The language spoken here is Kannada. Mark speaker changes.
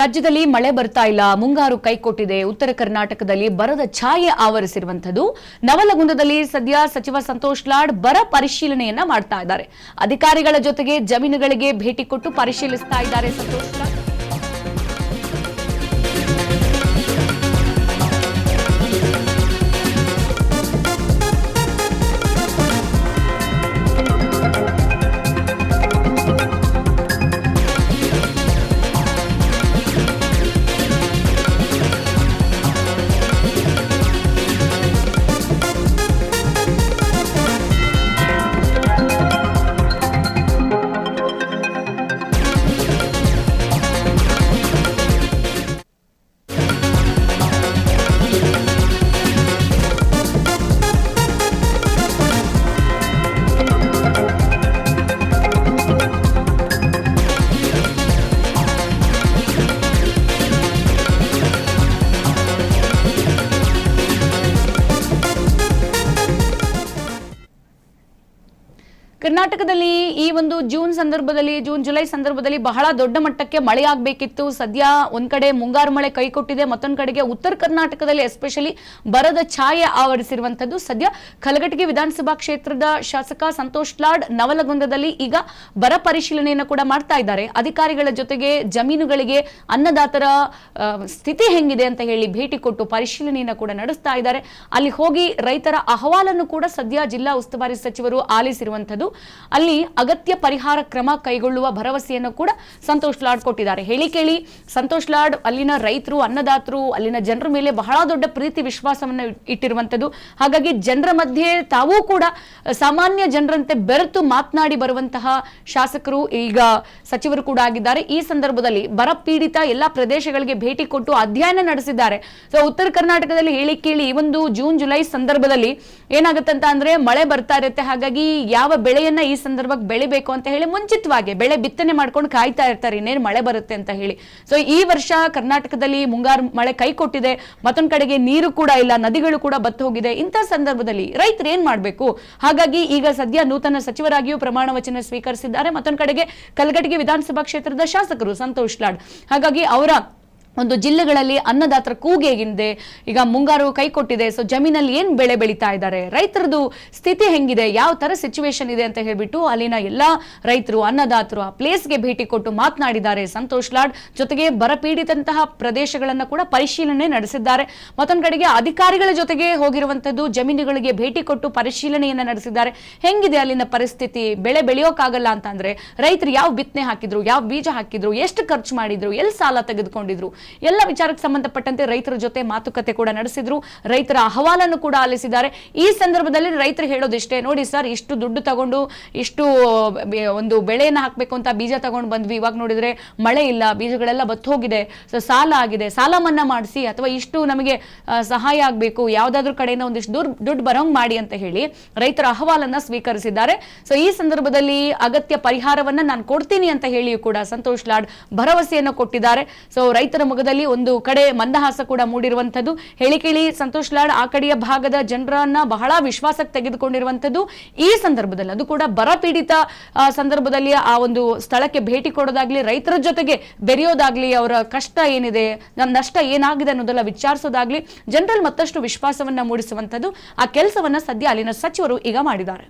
Speaker 1: ರಾಜ್ಯದಲ್ಲಿ ಮಳೆ ಬರ್ತಾ ಇಲ್ಲ, ಮುಂಗಾರು ಕೈಕೊಟ್ಟಿದೆ. ಉತ್ತರ ಕರ್ನಾಟಕದಲ್ಲಿ ಬರದ ಛಾಯೆ ಆವರಿಸಿರುವಂತದ್ದು. ನವಲಗುಂದದಲ್ಲಿ ಸದ್ಯ ಸಚಿವ ಸಂತೋಷ್ ಲಾಡ್ ಬರ ಪರಿಶೀಲನೆಯನ್ನ ಮಾಡ್ತಾ ಇದ್ದಾರೆ. ಅಧಿಕಾರಿಗಳ ಜೊತೆಗೆ ಜಮೀನುಗಳಿಗೆ ಭೇಟಿ ಕೊಟ್ಟು ಪರಿಶೀಲಿಸ್ತಾ ಇದ್ದಾರೆ ಸಂತೋಷ್ ಲಾಡ್. ಕರ್ನಾಟಕದಲ್ಲಿ ಈ ಒಂದು ಜೂನ್ ಜುಲೈ ಸಂದರ್ಭದಲ್ಲಿ ಬಹಳ ದೊಡ್ಡ ಮಟ್ಟಕ್ಕೆ ಮಳೆ ಆಗಬೇಕಿತ್ತು. ಸದ್ಯ ಒಂದ್ ಕಡೆ ಮುಂಗಾರು ಮಳೆ ಕೈಕೊಟ್ಟಿದೆ, ಮತ್ತೊಂದು ಕಡೆಗೆ ಉತ್ತರ ಕರ್ನಾಟಕದಲ್ಲಿ ಎಸ್ಪೆಷಲಿ ಬರದ ಛಾಯೆ ಆವರಿಸಿರುವಂತದ್ದು. ಸದ್ಯ ಕಲಘಟಗಿ ವಿಧಾನಸಭಾ ಕ್ಷೇತ್ರದ ಶಾಸಕ ಸಂತೋಷ್ ಲಾಡ್ ನವಲಗುಂದದಲ್ಲಿ ಈಗ ಬರ ಪರಿಶೀಲನೆಯನ್ನು ಕೂಡ ಮಾಡ್ತಾ ಇದ್ದಾರೆ. ಅಧಿಕಾರಿಗಳ ಜೊತೆಗೆ ಜಮೀನುಗಳಿಗೆ ಅನ್ನದಾತರ ಸ್ಥಿತಿ ಹೆಂಗಿದೆ ಅಂತ ಹೇಳಿ ಭೇಟಿ ಕೊಟ್ಟು ಪರಿಶೀಲನೆಯನ್ನು ಕೂಡ ನಡೆಸ್ತಾ ಇದ್ದಾರೆ. ಅಲ್ಲಿ ಹೋಗಿ ರೈತರ ಅಹವಾಲನ್ನು ಕೂಡ ಸದ್ಯ ಜಿಲ್ಲಾ ಉಸ್ತುವಾರಿ ಸಚಿವರು ಆಲಿಸಿರುವಂತದ್ದು. ಅಲ್ಲಿ ಅಗತ್ಯ ಪರಿಹಾರ ಕ್ರಮ ಕೈಗೊಳ್ಳುವ ಭರವಸೆಯನ್ನು ಕೂಡ ಸಂತೋಷ್ ಲಾಡ್ ಕೊಟ್ಟಿದ್ದಾರೆ. ಹೇಳಿ ಕೇಳಿ ಸಂತೋಷ್ ಲಾಡ್ ಅಲ್ಲಿನ ರೈತರು, ಅನ್ನದಾತರು, ಅಲ್ಲಿನ ಜನರ ಮೇಲೆ ಬಹಳ ದೊಡ್ಡ ಪ್ರೀತಿ ವಿಶ್ವಾಸವನ್ನು ಇಟ್ಟಿರುವಂತದ್ದು. ಹಾಗಾಗಿ ಜನರ ಮಧ್ಯೆ ತಾವೂ ಕೂಡ ಸಾಮಾನ್ಯ ಜನರಂತೆ ಬೆರೆತು ಮಾತನಾಡಿ ಬರುವಂತಹ ಶಾಸಕರು ಈಗ ಸಚಿವರು ಕೂಡ ಆಗಿದ್ದಾರೆ. ಈ ಸಂದರ್ಭದಲ್ಲಿ ಬರ ಪೀಡಿತ ಎಲ್ಲಾ ಪ್ರದೇಶಗಳಿಗೆ ಭೇಟಿ ಕೊಟ್ಟು ಅಧ್ಯಯನ ನಡೆಸಿದ್ದಾರೆ. ಸೊ ಉತ್ತರ ಕರ್ನಾಟಕದಲ್ಲಿ ಹೇಳಿ ಕೇಳಿ ಈ ಒಂದು ಜೂನ್ ಜುಲೈ ಸಂದರ್ಭದಲ್ಲಿ ಏನಾಗುತ್ತಂತ ಅಂದ್ರೆ ಮಳೆ ಬರ್ತಾ ಇರುತ್ತೆ. ಹಾಗಾಗಿ ಯಾವ ಬೆಳೆಯನ್ನ ಈ ಸಂದರ್ಭಕ್ಕೆ ಬೆಳಿಬೇಕು ಅಂತ ಹೇಳಿ ಮುಂಚಿತವಾಗಿ ಬೆಳೆ ಬಿತ್ತನೆ ಮಾಡ್ಕೊಂಡು ಕಾಯ್ತಾ ಇರ್ತಾರೆ, ಇನ್ನೇನು ಮಳೆ ಬರುತ್ತೆ ಅಂತ ಹೇಳಿ. ಸೊ ಈ ವರ್ಷ ಕರ್ನಾಟಕದಲ್ಲಿ ಮುಂಗಾರು ಮಳೆ ಕೈ ಕೊಟ್ಟಿದೆ, ಮತ್ತೊಂದ್ ಕಡೆಗೆ ನೀರು ಕೂಡ ಇಲ್ಲ, ನದಿಗಳು ಕೂಡ ಬತ್ತು ಹೋಗಿದೆ. ಇಂಥ ಸಂದರ್ಭದಲ್ಲಿ ರೈತರು ಏನ್ ಮಾಡ್ಬೇಕು? ಹಾಗಾಗಿ ಈಗ ಸದ್ಯ ನೂತನ ಸಚಿವರಾಗಿಯೂ ಪ್ರಮಾಣ ವಚನ ಸ್ವೀಕರಿಸಿದ್ದಾರೆ. ಮತ್ತೊಂದ್ ಕಡೆಗೆ ಕಲಘಟಗಿ ವಿಧಾನಸಭಾ ಕ್ಷೇತ್ರದ ಶಾಸಕರು ಸಂತೋಷ್ ಲಾಡ್. ಹಾಗಾಗಿ ಅವರ ಒಂದು ಜಿಲ್ಲೆಗಳಲ್ಲಿ ಅನ್ನದಾತರ ಕೂಗು ಹೇಗಿದೆ, ಈಗ ಮುಂಗಾರು ಕೈ ಕೊಟ್ಟಿದೆ, ಸೊ ಜಮೀನಲ್ಲಿ ಏನ್ ಬೆಳೆ ಬೆಳೀತಾ ಇದ್ದಾರೆ, ರೈತರದು ಸ್ಥಿತಿ ಹೆಂಗಿದೆ, ಯಾವ ತರ ಸಿಚುವೇಶನ್ ಇದೆ ಅಂತ ಹೇಳ್ಬಿಟ್ಟು ಅಲ್ಲಿನ ಎಲ್ಲಾ ರೈತರು, ಅನ್ನದಾತರು ಆ ಪ್ಲೇಸ್ಗೆ ಭೇಟಿ ಕೊಟ್ಟು ಮಾತನಾಡಿದ್ದಾರೆ ಸಂತೋಷ್ ಲಾಡ್. ಜೊತೆಗೆ ಬರಪೀಡಿತಂತಹ ಪ್ರದೇಶಗಳನ್ನ ಕೂಡ ಪರಿಶೀಲನೆ ನಡೆಸಿದ್ದಾರೆ. ಮತ್ತೊಂದು ಕಡೆಗೆ ಅಧಿಕಾರಿಗಳ ಜೊತೆಗೆ ಹೋಗಿರುವಂತದ್ದು, ಜಮೀನುಗಳಿಗೆ ಭೇಟಿ ಕೊಟ್ಟು ಪರಿಶೀಲನೆಯನ್ನ ನಡೆಸಿದ್ದಾರೆ. ಹೆಂಗಿದೆ ಅಲ್ಲಿನ ಪರಿಸ್ಥಿತಿ, ಬೆಳೆ ಬೆಳೆಯೋಕ್ಕಾಗಲ್ಲ ಅಂತ ಅಂದ್ರೆ ರೈತರು ಯಾವ ಬಿತ್ತನೆ ಹಾಕಿದ್ರು, ಯಾವ ಬೀಜ ಹಾಕಿದ್ರು, ಎಷ್ಟು ಖರ್ಚು ಮಾಡಿದ್ರು, ಎಲ್ಲಿ ಸಾಲ ತೆಗೆದುಕೊಂಡಿದ್ರು, ಎಲ್ಲ ವಿಚಾರಕ್ಕೆ ಸಂಬಂಧಪಟ್ಟಂತೆ ರೈತರ ಜೊತೆ ಮಾತುಕತೆ ಕೂಡ ನಡೆಸಿದ್ರು. ರೈತರ ಅಹವಾಲನ್ನು ಕೂಡ ಆಲಿಸಿದ್ದಾರೆ. ಈ ಸಂದರ್ಭದಲ್ಲಿ ರೈತರು ಹೇಳೋದಿಷ್ಟೇ, ನೋಡಿ ಸರ್, ಇಷ್ಟು ದುಡ್ಡು ತಗೊಂಡು ಇಷ್ಟು ಒಂದು ಬೆಳೆಯನ್ನ ಹಾಕ್ಬೇಕು ಅಂತ ಬೀಜ ತಗೊಂಡು ಬಂದ್ವಿ, ಇವಾಗ ನೋಡಿದ್ರೆ ಮಳೆ ಇಲ್ಲ, ಬೀಜಗಳೆಲ್ಲ ಬತ್ತು ಹೋಗಿದೆ, ಸೊ ಸಾಲ ಆಗಿದೆ, ಸಾಲ ಮನ್ನಾ ಮಾಡಿಸಿ ಅಥವಾ ಇಷ್ಟು ನಮಗೆ ಸಹಾಯ ಆಗ್ಬೇಕು, ಯಾವ್ದಾದ್ರು ಕಡೆಯಿಂದ ಒಂದಿಷ್ಟು ದುಡ್ಡು ಬರೋಂಗ್ ಮಾಡಿ ಅಂತ ಹೇಳಿ ರೈತರ ಅಹವಾಲನ್ನ ಸ್ವೀಕರಿಸಿದ್ದಾರೆ. ಸೊ ಈ ಸಂದರ್ಭದಲ್ಲಿ ಅಗತ್ಯ ಪರಿಹಾರವನ್ನ ನಾನು ಕೊಡ್ತೀನಿ ಅಂತ ಹೇಳಿಯೂ ಕೂಡ ಸಂತೋಷ್ ಲಾಡ್ ಭರವಸೆಯನ್ನು ಕೊಟ್ಟಿದ್ದಾರೆ. ಸೊ ರೈತರ ಮುಖದಲ್ಲಿ ಒಂದು ಕಡೆ ಮಂದಹಾಸ ಕೂಡ ಮೂಡಿರುವಂತದ್ದು. ಹೇಳಿಕೇಳಿ ಸಂತೋಷ್ ಲಾಡ್ ಆ ಕಡೆಯ ಭಾಗದ ಜನರನ್ನ ಬಹಳ ವಿಶ್ವಾಸಕ್ಕೆ ತೆಗೆದುಕೊಂಡಿರುವಂತದ್ದು. ಈ ಸಂದರ್ಭದಲ್ಲಿ ಅದು ಕೂಡ ಬರ ಪೀಡಿತ ಸಂದರ್ಭದಲ್ಲಿ ಆ ಒಂದು ಸ್ಥಳಕ್ಕೆ ಭೇಟಿ ಕೊಡೋದಾಗ್ಲಿ, ರೈತರ ಜೊತೆಗೆ ಬೆರೆಯೋದಾಗ್ಲಿ, ಅವರ ಕಷ್ಟ ಏನಿದೆ, ನನ್ನ ನಷ್ಟ ಏನಾಗಿದೆ ಅನ್ನೋದೆಲ್ಲ ವಿಚಾರಿಸೋದಾಗ್ಲಿ, ಜನರಲ್ಲಿ ಮತ್ತಷ್ಟು ವಿಶ್ವಾಸವನ್ನ ಮೂಡಿಸುವಂತದ್ದು ಆ ಕೆಲಸವನ್ನ ಸದ್ಯ ಅಲ್ಲಿನ ಸಚಿವರು ಈಗ ಮಾಡಿದ್ದಾರೆ.